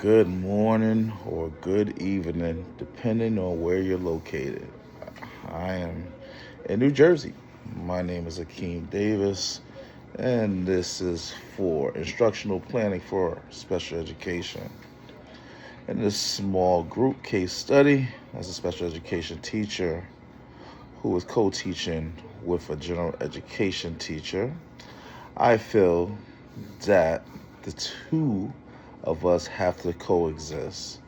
good morning or good evening, depending on where you're located. I am in New Jersey. My name is Akeem Davis, and this is for instructional planning for special education. In this small group case study, as a special education teacher who was co teaching with a general education teacher, I feel that the two of us have to coexist.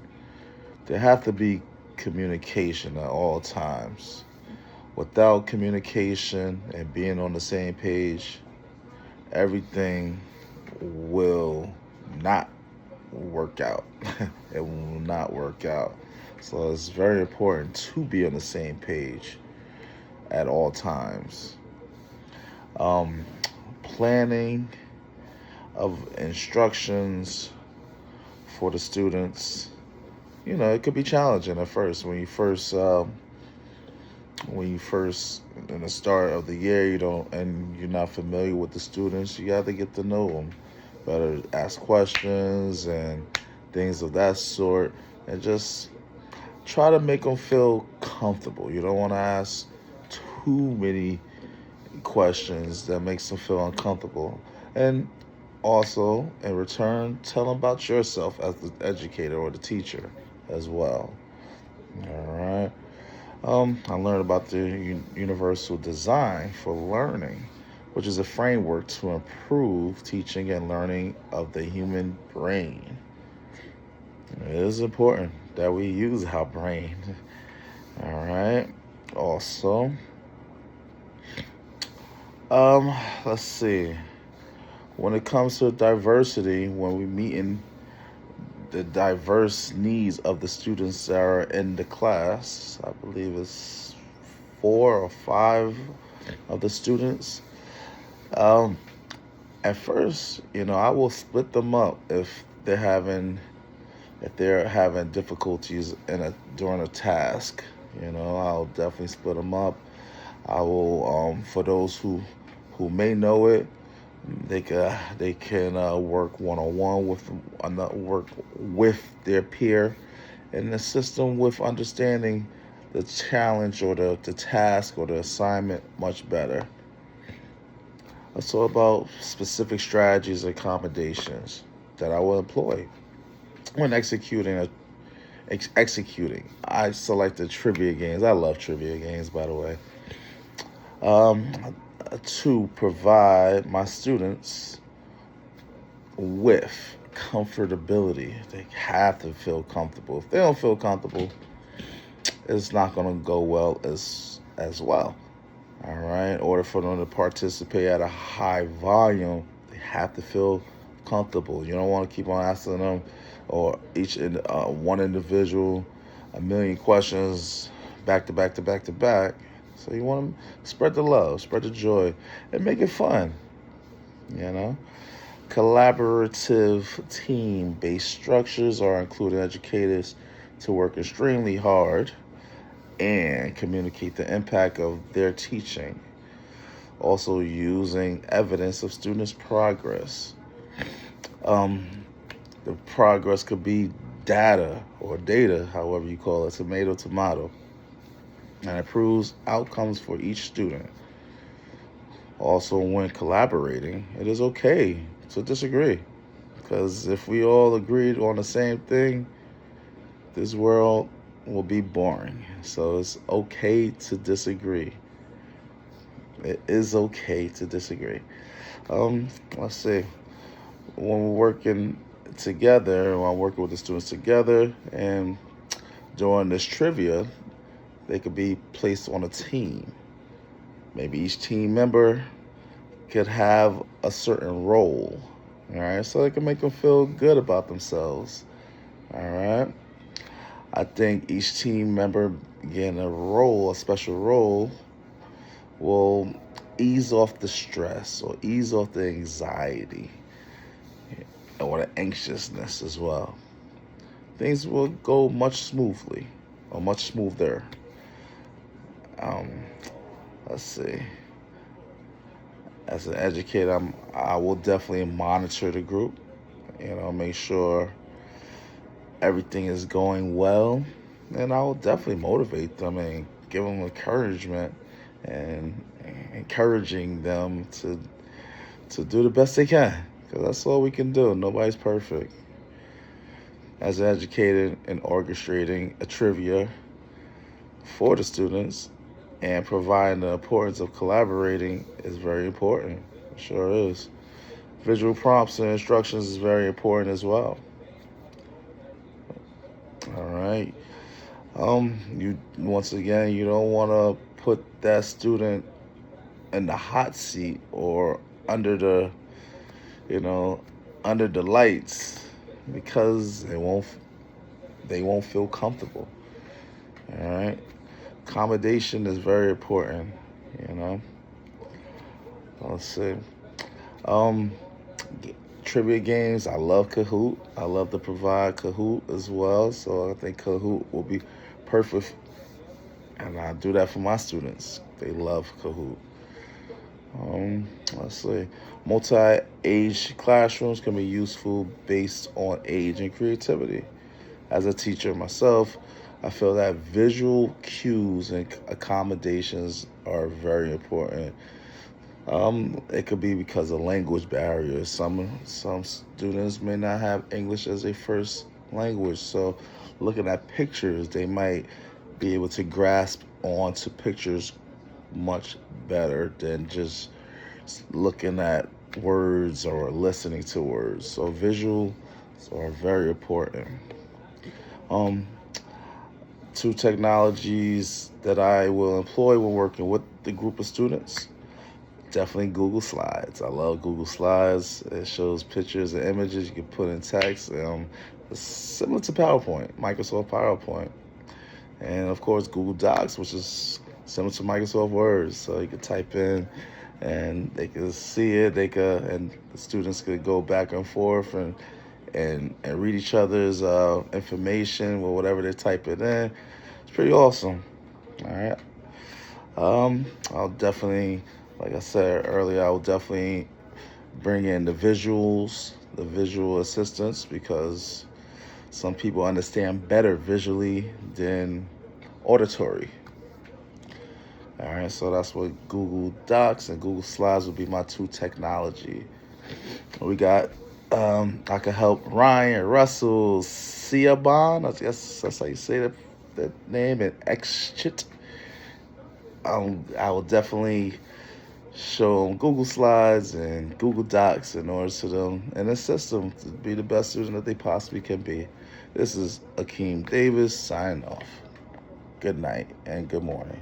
There have to be communication at all times. Without communication and being on the same page, everything will not work out. It will not work out. So it's very important to be on the same page at all times. Um, Planning of instructions for the students, it could be challenging at first when you first in the start of the year, you're not familiar with the students. You got to get to know them better, ask questions and things of that sort, and just try to make them feel comfortable. You don't want to ask too many questions that makes them feel uncomfortable. And also, in return, tell them about yourself as the educator or the teacher as well. All right. I learned about the universal design for learning, which is a framework to improve teaching and learning of the human brain. It is important that we use our brain. All right. Also, let's see. When it comes to diversity, when we meet in the diverse needs of the students that are in the class, I believe it's four or five of the students. Um, at first, I will split them up if they're having difficulties during a task. I'll definitely split them up. I will, for those who may know it, they can work one on one with work with their peer and assist them with understanding the challenge or the task or the assignment much better. So about specific strategies and accommodations that I will employ when executing. I selected trivia games. I love trivia games, by the way. Um, to provide my students with comfortability. They have to feel comfortable. If they don't feel comfortable, it's not going to go well as well. All right. In order for them to participate at a high volume, they have to feel comfortable. You don't want to keep on asking them or one individual a million questions back to back to back to back. So you want to spread the love, spread the joy, and make it fun. You know, collaborative team-based structures are including educators to work extremely hard and communicate the impact of their teaching. Also, using evidence of students' progress. Um, the progress could be data or data, however you call it, tomato, tomato, and improves outcomes for each student. Also, when collaborating, it is okay to disagree because if we all agreed on the same thing, this world will be boring. So it's okay to disagree. It is okay to disagree. Let's see. When we're working together, when I'm working with the students together, and during this trivia, they could be placed on a team. Maybe each team member could have a certain role. All right, so they can make them feel good about themselves. All right. I think each team member getting a special role, will ease off the stress or ease off the anxiety or the anxiousness as well. Things will go much smoothly or much smoother. Um, let's see. As an educator, I will definitely monitor the group. Make sure everything is going well, then I will definitely motivate them and give them encouragement and encouraging them to do the best they can, because that's all we can do. Nobody's perfect. As an educator, in orchestrating a trivia for the students and providing the importance of collaborating is very important. It sure is. Visual prompts and instructions is very important as well. All right. You once again, you don't want to put that student in the hot seat or under the, you know, under the lights, because they won't feel comfortable. All right. Accommodation is very important. You know. Let's see. Um, Trivia games. I love Kahoot. I love to provide Kahoot as well. So I think Kahoot will be perfect, and I do that for my students. They love Kahoot. Let's see. Multi-age classrooms can be useful based on age and creativity. As a teacher myself, I feel that visual cues and accommodations are very important. It could be because of language barriers. Some students may not have English as a first language, so looking at pictures, they might be able to grasp onto pictures much better than just looking at words or listening to words. So visuals are very important. Um, Two technologies that I will employ when working with the group of students. Definitely Google Slides. I love Google Slides. It shows pictures and images you can put in text. It's similar to PowerPoint, Microsoft PowerPoint. And of course, Google Docs, which is similar to Microsoft Word. So you can type in and they can see it. And the students could go back and forth and read each other's information or whatever they're typing in. It's pretty awesome. All right. I'll definitely, like I said earlier, I will definitely bring in the visuals, the visual assistance, because some people understand better visually than auditory. All right, so that's what Google Docs and Google Slides would be my two technology. We got, I can help Ryan Russell Siabon, I guess that's how you say that name, and Xchit. I will definitely show them Google Slides and Google Docs in order to them and assist them to be the best student that they possibly can be. This is Akeem Davis signing off. Good night and good morning.